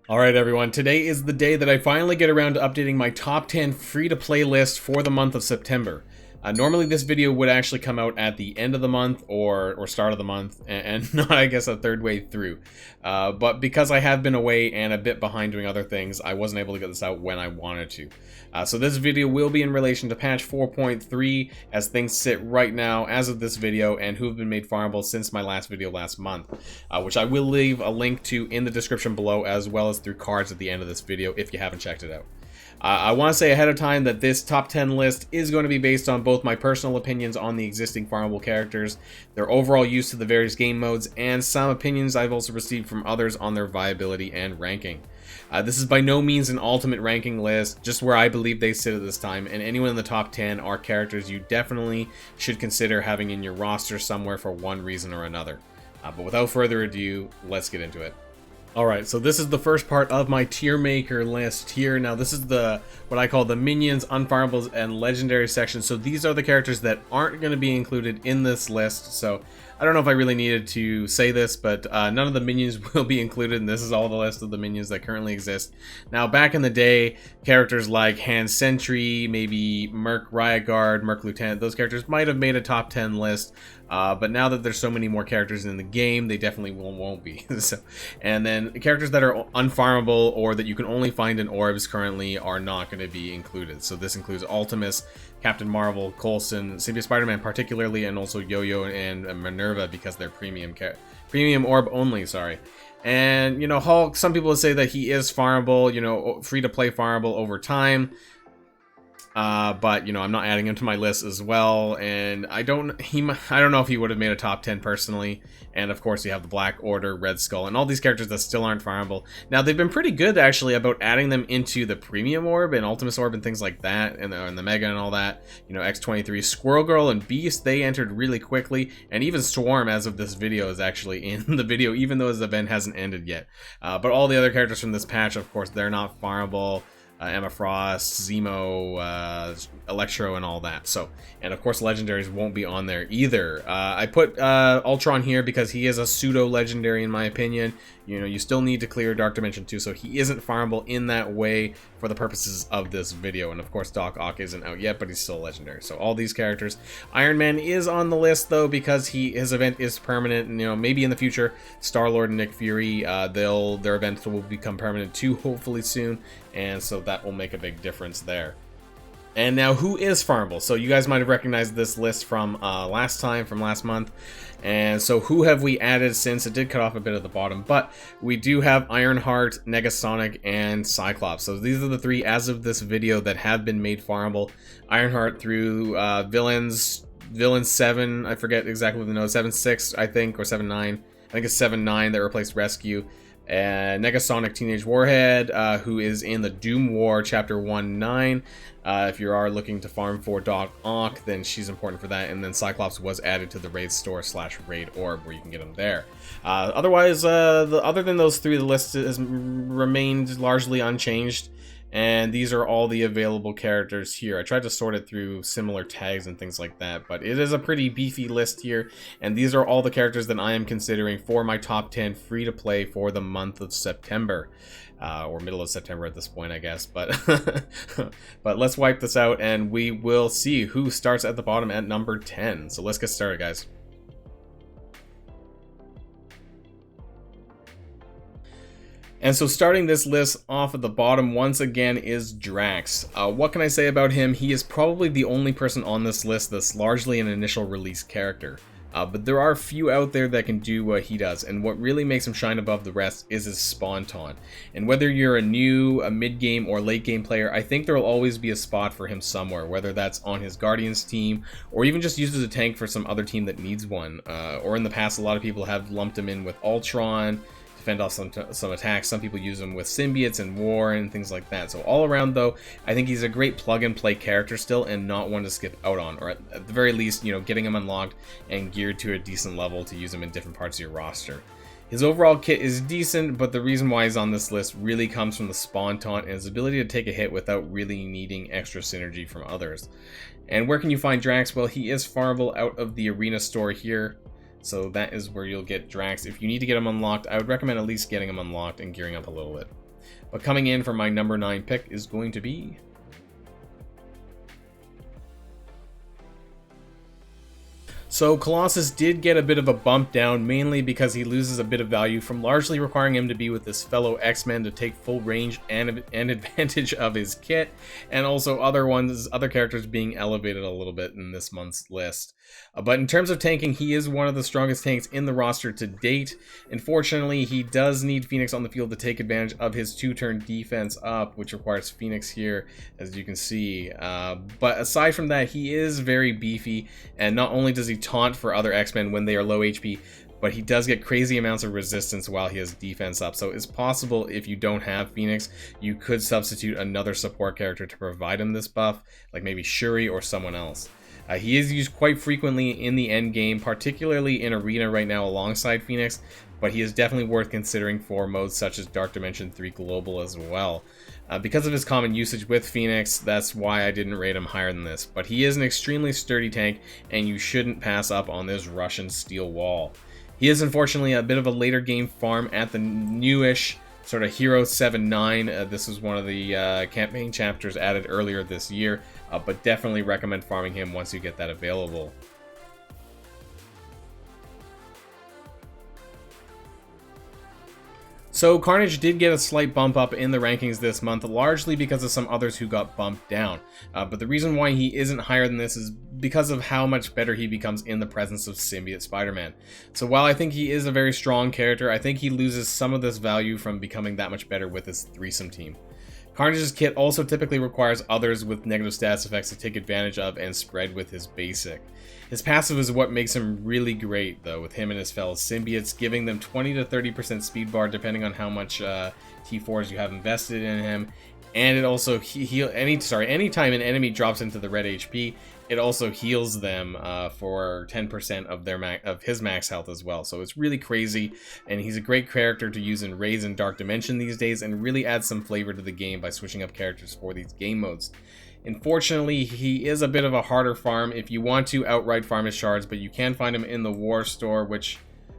Alright everyone, today is the day that I finally get around to updating my top 10 free-to-play list for the month of September. Normally this video would actually come out at the end of the month or start of the month, and not, I guess, a third way through. But because I have been away and a bit behind doing other things, I wasn't able to get this out when I wanted to. So this video will be in relation to patch 4.3 as things sit right now as of this video and who have been made farmable since my last video last month, which I will leave a link to in the description below as well as through cards at the end of this video if you haven't checked it out. I want to say ahead of time that this top 10 list is going to be based on both my personal opinions on the existing farmable characters, their overall use to the various game modes, and some opinions I've also received from others on their viability and ranking. This is by no means an ultimate ranking list, just where I believe they sit at this time, and anyone in the top 10 are characters you definitely should consider having in your roster somewhere for one reason or another. But without further ado, let's get into it. Alright, so this is the first part of my tier maker list here. Now this is what I call the minions, unfarmables, and legendary section. So these are the characters that aren't going to be included in this list. So I don't know if I really needed to say this, but none of the minions will be included, and this is all the list of the minions that currently exist. Now back in the day, characters like Hand Sentry, maybe Merc Riot Guard, Merc Lieutenant, those characters might have made a top 10 list. But now that there's so many more characters in the game, they definitely won't be. And then characters that are unfarmable or that you can only find in orbs currently are not going to be included. So this includes Ultimus, Captain Marvel, Coulson, Symbiote Spider-Man particularly, and also Yo-Yo and Minerva because they're premium orb only, sorry. And, you know, Hulk, some people would say that he is farmable, you know, free to play farmable over time. But you know, I'm not adding him to my list as well, and I don't know if he would have made a top 10 personally. And of course, you have the Black Order, Red Skull, and all these characters that still aren't farmable. Now, they've been pretty good actually about adding them into the Premium Orb and Ultimus Orb and things like that, and the Mega and all that. You know, X-23, Squirrel Girl, and Beast, they entered really quickly, and even Swarm, as of this video, is actually in the video, even though his event hasn't ended yet. But all the other characters from this patch, of course, they're not farmable. Emma Frost, Zemo, Electro, and all that. So, and of course, legendaries won't be on there either. I put Ultron here because he is a pseudo-legendary in my opinion. You know, you still need to clear Dark Dimension 2, so he isn't farmable in that way for the purposes of this video. And of course, Doc Ock isn't out yet, but he's still legendary. So all these characters. Iron Man is on the list though because his event is permanent. And, you know, maybe in the future, Star-Lord and Nick Fury, their events will become permanent too, hopefully soon. And so that will make a big difference there. And now, who is farmable? So you guys might have recognized this list from last month. And so who have we added since? It did cut off a bit at the bottom, but we do have Ironheart, Negasonic, and Cyclops. So these are the three as of this video that have been made farmable. Ironheart through Villains 7, I forget exactly what the node, 7.6 I think, or 7.9. I think it's 7.9 that replaced Rescue. And Negasonic Teenage Warhead, who is in the Doom War Chapter 1.9. If you are looking to farm for Doc Ock, then she's important for that. And then Cyclops was added to the Raid Store / Raid Orb, where you can get them there. Otherwise, other than those three, the list has remained largely unchanged. And these are all the available characters here. I tried to sort it through similar tags and things like that, but it is a pretty beefy list here. And these are all the characters that I am considering for my top 10 free-to-play for the month of September. Or middle of September at this point, I guess. But, but let's wipe this out and we will see who starts at the bottom at number 10. So let's get started, guys. And so starting this list off at the bottom once again is Drax. What can I say about him? He is probably the only person on this list that's largely an initial release character. But there are a few out there that can do what he does, and what really makes him shine above the rest is his spawn taunt. And whether you're a mid-game or late-game player, I think there will always be a spot for him somewhere, whether that's on his Guardians team, or even just used as a tank for some other team that needs one. Or in the past, a lot of people have lumped him in with Ultron, fend off some attacks. Some people use him with symbiotes and war and things like that. So all around though, I think he's a great plug and play character still, and not one to skip out on, or at the very least, you know, getting him unlocked and geared to a decent level to use him in different parts of your roster. His overall kit is decent, but the reason why he's on this list really comes from the spawn taunt and his ability to take a hit without really needing extra synergy from others. And where can you find Drax? Well, he is farmable out of the arena store here. So that is where you'll get Drax. If you need to get him unlocked, I would recommend at least getting him unlocked and gearing up a little bit. But coming in for my number 9 pick is going to be... So Colossus did get a bit of a bump down, mainly because he loses a bit of value from largely requiring him to be with his fellow X-Men to take full range and advantage of his kit, and also other characters being elevated a little bit in this month's list. But in terms of tanking, he is one of the strongest tanks in the roster to date. Unfortunately, he does need Phoenix on the field to take advantage of his 2-turn defense up, which requires Phoenix here, as you can see. But aside from that, he is very beefy, and not only does he taunt for other X-Men when they are low HP, but he does get crazy amounts of resistance while he has defense up. So it's possible, if you don't have Phoenix, you could substitute another support character to provide him this buff, like maybe Shuri or someone else. He is used quite frequently in the end game, particularly in Arena right now alongside Phoenix, but he is definitely worth considering for modes such as Dark Dimension 3 Global as well. Because of his common usage with Phoenix, that's why I didn't rate him higher than this, but he is an extremely sturdy tank, and you shouldn't pass up on this Russian steel wall. He is unfortunately a bit of a later game farm at the newish sort of Hero 7-9. This was one of the campaign chapters added earlier this year, but definitely recommend farming him once you get that available. So Carnage did get a slight bump up in the rankings this month, largely because of some others who got bumped down. But the reason why he isn't higher than this is because of how much better he becomes in the presence of Symbiote Spider-Man. So while I think he is a very strong character, I think he loses some of this value from becoming that much better with his threesome team. Carnage's kit also typically requires others with negative status effects to take advantage of and spread with his basic. His passive is what makes him really great, though, with him and his fellow symbiotes, giving them 20 to 30% speed bar depending on how much T4s you have invested in him. And it also anytime an enemy drops into the red HP, it also heals them for 10% of his max health as well. So it's really crazy, and he's a great character to use in Raids and Dark Dimension these days, and really adds some flavor to the game by switching up characters for these game modes. Unfortunately, he is a bit of a harder farm if you want to outright farm his shards, but you can find him in the War Store, which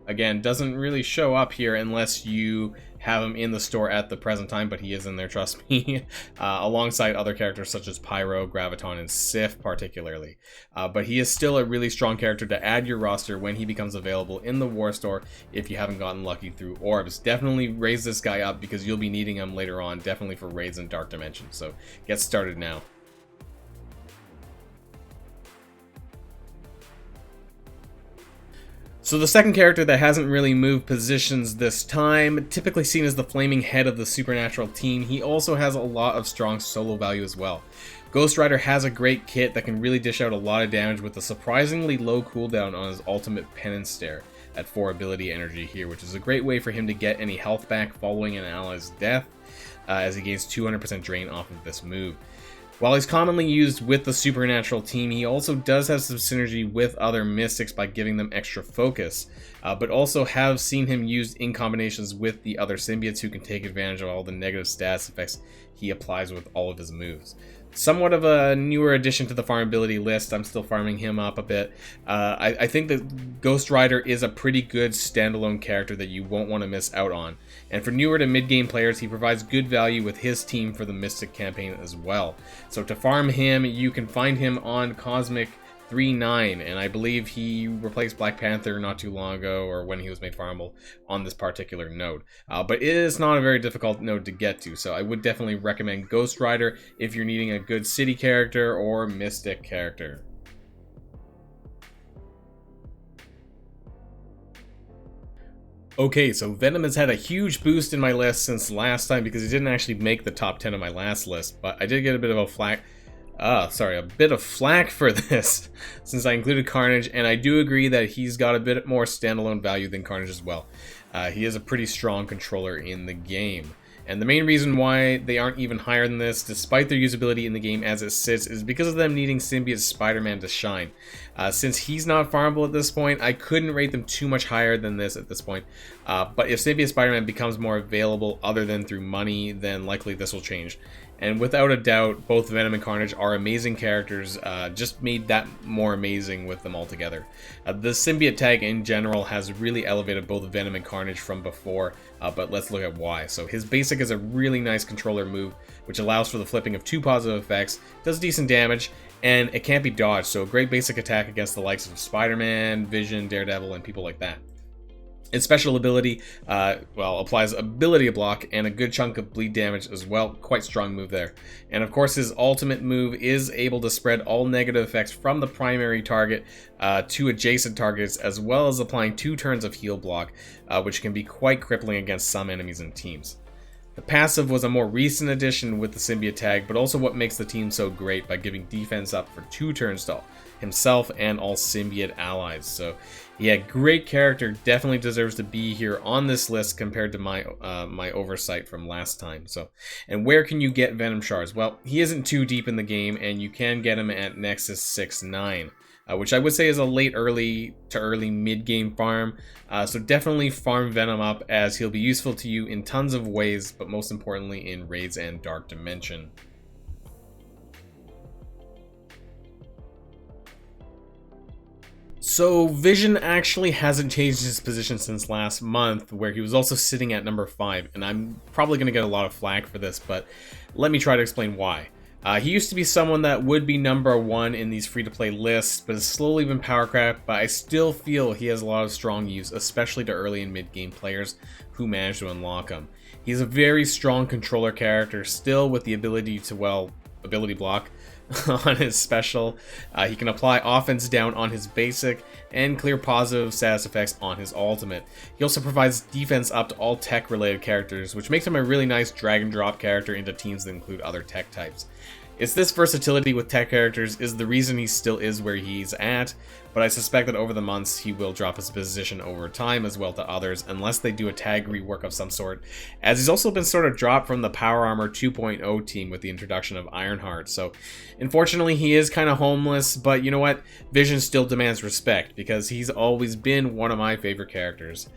again doesn't really show up here unless you have him in the store at the present time, but he is in there, trust me, alongside other characters such as Pyro, Graviton, and Sif particularly. But he is still a really strong character to add your roster when he becomes available in the War Store if you haven't gotten lucky through orbs. Definitely raise this guy up because you'll be needing him later on, definitely for raids in Dark Dimension, so get started now. So the second character that hasn't really moved positions this time, typically seen as the flaming head of the supernatural team, he also has a lot of strong solo value as well. Ghost Rider has a great kit that can really dish out a lot of damage with a surprisingly low cooldown on his ultimate penance stare at 4 ability energy here, which is a great way for him to get any health back following an ally's death, as he gains 200% drain off of this move. While he's commonly used with the supernatural team, he also does have some synergy with other mystics by giving them extra focus, but also have seen him used in combinations with the other symbiotes who can take advantage of all the negative stats effects he applies with all of his moves. Somewhat of a newer addition to the farmability list. I'm still farming him up a bit. I think that Ghost Rider is a pretty good standalone character that you won't want to miss out on. And for newer to mid-game players, he provides good value with his team for the Mystic campaign as well. So to farm him, you can find him on Cosmic 3-9, and I believe he replaced Black Panther not too long ago, or when he was made farmable on this particular node. But it is not a very difficult node to get to, so I would definitely recommend Ghost Rider if you're needing a good city character or mystic character. Okay, so Venom has had a huge boost in my list since last time because he didn't actually make the top 10 of my last list, but I did get a bit of a bit of flack for this since I included Carnage, and I do agree that he's got a bit more standalone value than Carnage as well. He is a pretty strong controller in the game. And the main reason why they aren't even higher than this, despite their usability in the game as it sits, is because of them needing Symbiote Spider-Man to shine. Since he's not farmable at this point, I couldn't rate them too much higher than this at this point. But if Symbiote Spider-Man becomes more available other than through money, then likely this will change. And without a doubt, both Venom and Carnage are amazing characters, just made that more amazing with them all together. The symbiote tag in general has really elevated both Venom and Carnage from before, but let's look at why. So his basic is a really nice controller move, which allows for the flipping of 2 positive effects, does decent damage, and it can't be dodged, so a great basic attack against the likes of Spider-Man, Vision, Daredevil, and people like that. Its special ability, applies ability block and a good chunk of bleed damage as well. Quite strong move there. And of course his ultimate move is able to spread all negative effects from the primary target to adjacent targets, as well as applying 2 turns of heal block, which can be quite crippling against some enemies and teams. The passive was a more recent addition with the symbiote tag, but also what makes the team so great by giving defense up for 2 turns to himself and all symbiote allies. So yeah, great character, definitely deserves to be here on this list compared to my my oversight from last time. So, and where can you get Venom shards? Well, he isn't too deep in the game, and you can get him at Nexus 6-9. Which I would say is a late early to early mid-game farm. So definitely farm Venom up, as he'll be useful to you in tons of ways, but most importantly in raids and Dark Dimension. So Vision actually hasn't changed his position since last month, where he was also sitting at number 5, and I'm probably going to get a lot of flack for this, but let me try to explain why. He used to be someone that would be number 1 in these free-to-play lists, but has slowly been power crept, but I still feel he has a lot of strong use, especially to early and mid-game players who manage to unlock him. He's a very strong controller character, still with the ability to, well, ability block on his special. He can apply offense down on his basic and clear positive status effects on his ultimate. He also provides defense up to all tech related characters, which makes him a really nice drag and drop character into teams that include other tech types. It's this versatility with tech characters is the reason he still is where he's at, but I suspect that over the months he will drop his position over time as well to others, unless they do a tag rework of some sort, as he's also been sort of dropped from the Power Armor 2.0 team with the introduction of Ironheart. So unfortunately he is kind of homeless, but you know what? Vision still demands respect, because he's always been one of my favorite characters.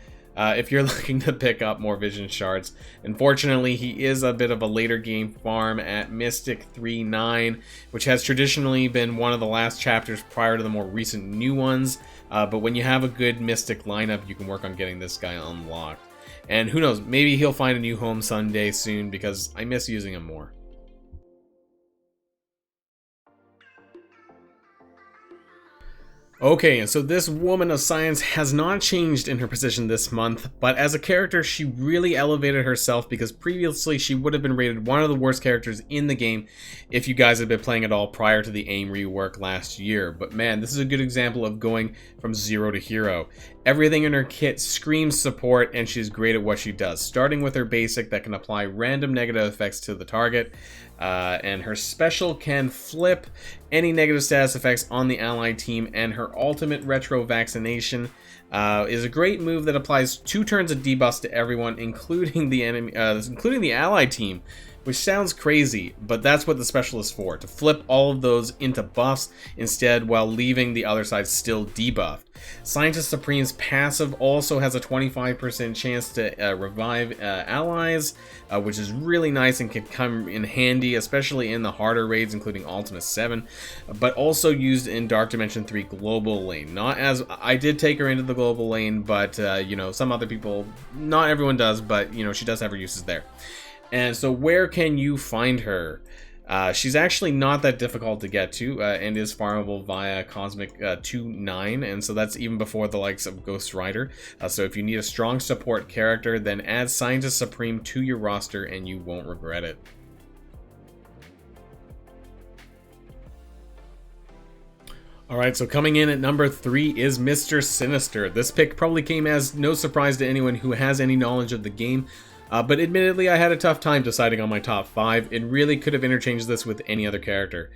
If you're looking to pick up more Vision shards, unfortunately he is a bit of a later game farm at Mystic 3-9, which has traditionally been one of the last chapters prior to the more recent new ones, but when you have a good Mystic lineup, you can work on getting this guy unlocked. And who knows, maybe he'll find a new home someday soon, because I miss using him more. Okay, and so this woman of science has not changed in her position this month, but as a character, she really elevated herself, because previously she would have been rated one of the worst characters in the game if you guys had been playing at all prior to the AIM rework last year. But man, this is a good example of going from 0 to hero. Everything in her kit screams support, and she's great at what she does, starting with her basic that can apply random negative effects to the target, and her special can flip any negative status effects on the allied team, and her ultimate retro vaccination is a great move that applies 2 turns of debuffs to everyone, including the enemy, including the allied team, which sounds crazy, but that's what the special is for, to flip all of those into buffs instead, while leaving the other side still debuffed. Scientist Supreme's passive also has a 25% chance to revive allies, which is really nice and can come in handy, especially in the harder raids, including Ultima 7, but also used in Dark Dimension 3 global lane. Not as, I did take her into the global lane, but you know, some other people, not everyone does, but you know, she does have her uses there. And so where can you find her? She's actually not that difficult to get to, and is farmable via Cosmic 2-9, and so that's even before the likes of Ghost Rider. So if you need a strong support character, then add Scientist Supreme to your roster and you won't regret it. Alright, so coming in at number 3 is Mr. Sinister. This pick probably came as no surprise to anyone who has any knowledge of the game. But admittedly, I had a tough time deciding on my top 5. It really could have interchanged this with any other character.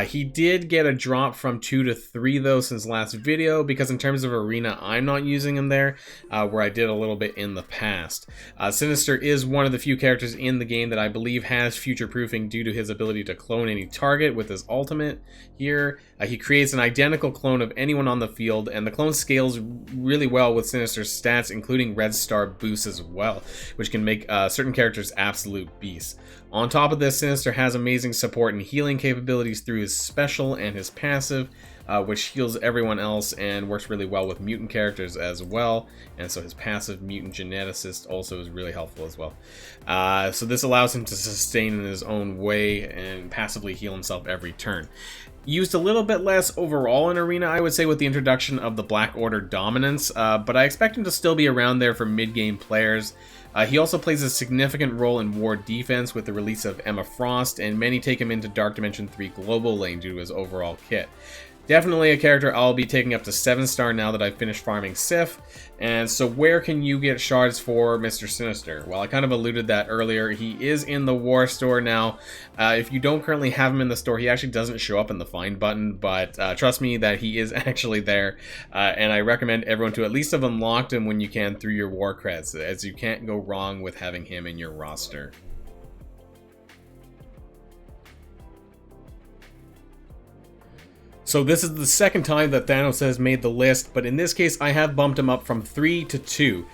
He did get a drop from 2 to 3 though since last video, because in terms of arena, I'm not using him there, where I did a little bit in the past. Sinister is one of the few characters in the game that I believe has future proofing due to his ability to clone any target with his ultimate here. He creates an identical clone of anyone on the field, and the clone scales really well with Sinister's stats, including red star boosts as well, which can make certain characters absolute beasts. On top of this, Sinister has amazing support and healing capabilities through his special and his passive, which heals everyone else and works really well with mutant characters as well. And so his passive mutant geneticist also is really helpful as well. So this allows him to sustain in his own way and passively heal himself every turn. Used a little bit less overall in Arena, I would say, with the introduction of the Black Order dominance, but I expect him to still be around there for mid-game players. He also plays a significant role in War defense with the release of Emma Frost, and many take him into Dark Dimension 3 global lane due to his overall kit. Definitely a character I'll be taking up to 7-star now that I've finished farming Sif. And so where can you get shards for Mr. Sinister? Well, I kind of alluded that earlier. He is in the War store now. If you don't currently have him in the store, he actually doesn't show up in the find button, but trust me that he is actually there. And I recommend everyone to at least have unlocked him when you can through your War creds, as you can't go wrong with having him in your roster. So this is the second time that Thanos has made the list, but in this case I have bumped him up from 3 to 2,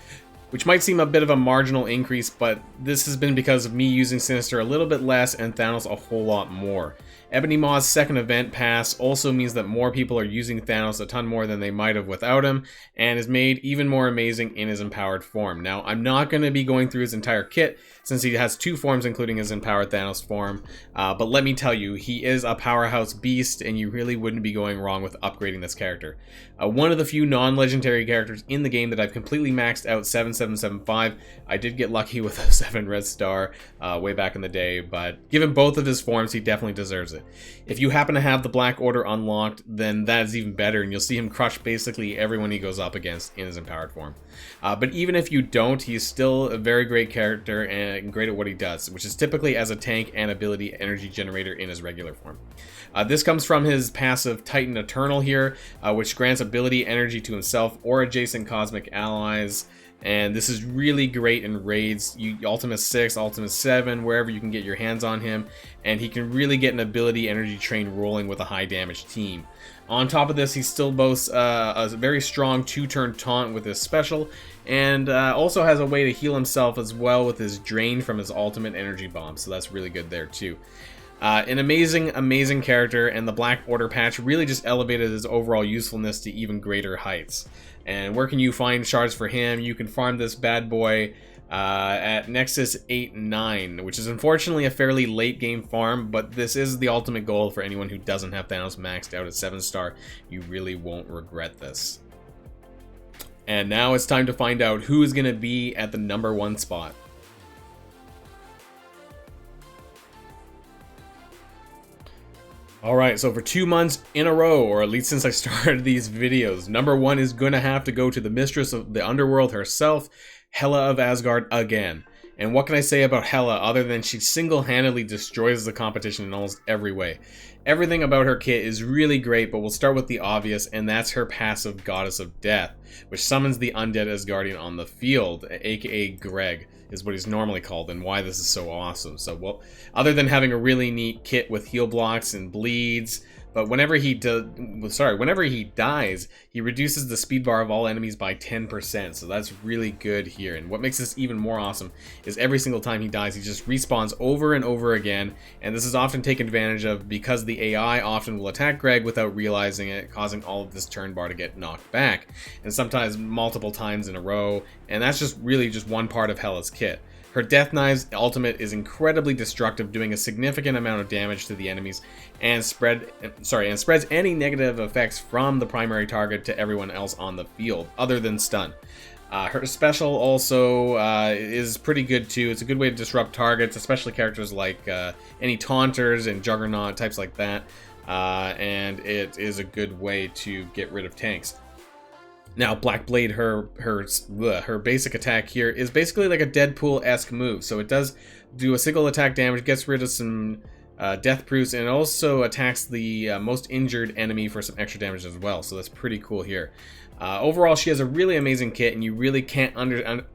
which might seem a bit of a marginal increase, but this has been because of me using Sinister a little bit less and Thanos a whole lot more. Ebony Maw's second event pass also means that more people are using Thanos a ton more than they might have without him, and is made even more amazing in his empowered form. Now, I'm not going to be going through his entire kit, since he has 2 forms including his empowered Thanos form, but let me tell you, he is a powerhouse beast, and you really wouldn't be going wrong with upgrading this character. One of the few non-legendary characters in the game that I've completely maxed out 7775. I did get lucky with a 7 red star way back in the day, but given both of his forms, he definitely deserves it. If you happen to have the Black Order unlocked, then that is even better, and you'll see him crush basically everyone he goes up against in his empowered form. But even if you don't, he's still a very great character and great at what he does, which is typically as a tank and ability energy generator in his regular form. This comes from his passive Titan Eternal here, which grants ability energy to himself or adjacent cosmic allies. And this is really great in raids, Ultimate 6, Ultimate 7, wherever you can get your hands on him, and he can really get an ability energy train rolling with a high damage team. On top of this, he still boasts a very strong 2-turn taunt with his special, and also has a way to heal himself as well with his drain from his ultimate energy bomb, so that's really good there too. An amazing character, and the Black Order patch really just elevated his overall usefulness to even greater heights. And where can you find shards for him? You can farm this bad boy at Nexus 8 and 9, which is unfortunately a fairly late game farm, but this is the ultimate goal for anyone who doesn't have Thanos maxed out at 7-star. You really won't regret this. And now it's time to find out who is going to be at the number 1 spot. Alright, so for 2 months in a row, or at least since I started these videos, number 1 is going to have to go to the mistress of the underworld herself, Hela of Asgard again. And what can I say about Hela other than she single-handedly destroys the competition in almost every way. Everything about her kit is really great, but we'll start with the obvious, and that's her passive Goddess of Death, which summons the undead Asgardian on the field, aka Greg is what he's normally called, and why this is so awesome. So, well, other than having a really neat kit with heal blocks and bleeds, but whenever he dies, he reduces the speed bar of all enemies by 10%, so that's really good here. And what makes this even more awesome is every single time he dies, he just respawns over and over again, and this is often taken advantage of because the AI often will attack Greg without realizing it, causing all of this turn bar to get knocked back, and sometimes multiple times in a row, and that's just really just one part of Hela's kit. Her Death Knives ultimate is incredibly destructive, doing a significant amount of damage to the enemies, and spreads any negative effects from the primary target to everyone else on the field, other than stun. Her special also is pretty good too. It's a good way to disrupt targets, especially characters like any Taunters and Juggernaut, types like that, and it is a good way to get rid of tanks. Now, Black Blade, her basic attack here is basically like a Deadpool-esque move. So it does do a single attack damage, gets rid of some death proofs, and it also attacks the most injured enemy for some extra damage as well. So that's pretty cool here. Overall, she has a really amazing kit, and you really can't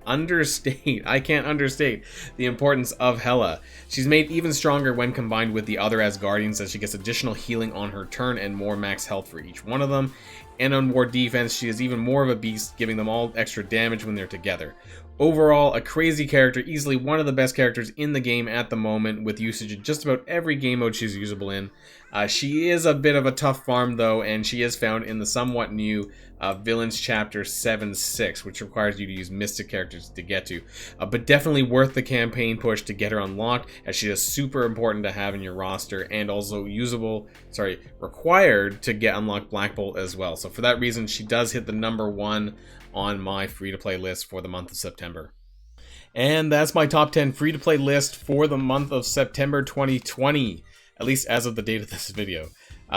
understate. I can't understate the importance of Hela. She's made even stronger when combined with the other Asgardians, as she gets additional healing on her turn and more max health for each one of them. And on war defense, she is even more of a beast, giving them all extra damage when they're together. Overall, a crazy character, easily one of the best characters in the game at the moment, with usage in just about every game mode she's usable in. She is a bit of a tough farm though, and she is found in the somewhat new Villains Chapter 7-6, which requires you to use Mystic characters to get to. But definitely worth the campaign push to get her unlocked, as she is super important to have in your roster, and also required to get unlocked Black Bolt as well. So for that reason, she does hit the #1 on my free-to-play list for the month of September. And that's my top 10 free-to-play list for the month of September 2020, at least as of the date of this video.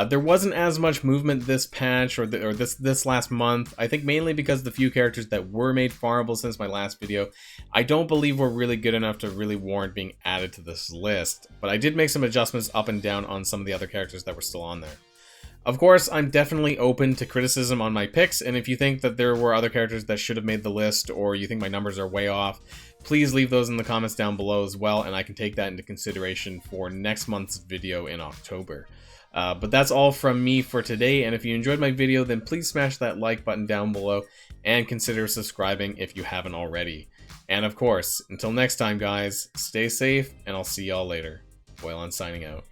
There wasn't as much movement this patch or this last month, I think mainly because the few characters that were made farmable since my last video, I don't believe were really good enough to really warrant being added to this list, but I did make some adjustments up and down on some of the other characters that were still on there. Of course, I'm definitely open to criticism on my picks, and if you think that there were other characters that should have made the list, or you think my numbers are way off, please leave those in the comments down below as well, and I can take that into consideration for next month's video in October. But that's all from me for today, and if you enjoyed my video, then please smash that like button down below, and consider subscribing if you haven't already. And of course, until next time guys, stay safe, and I'll see y'all later. Boylon signing out.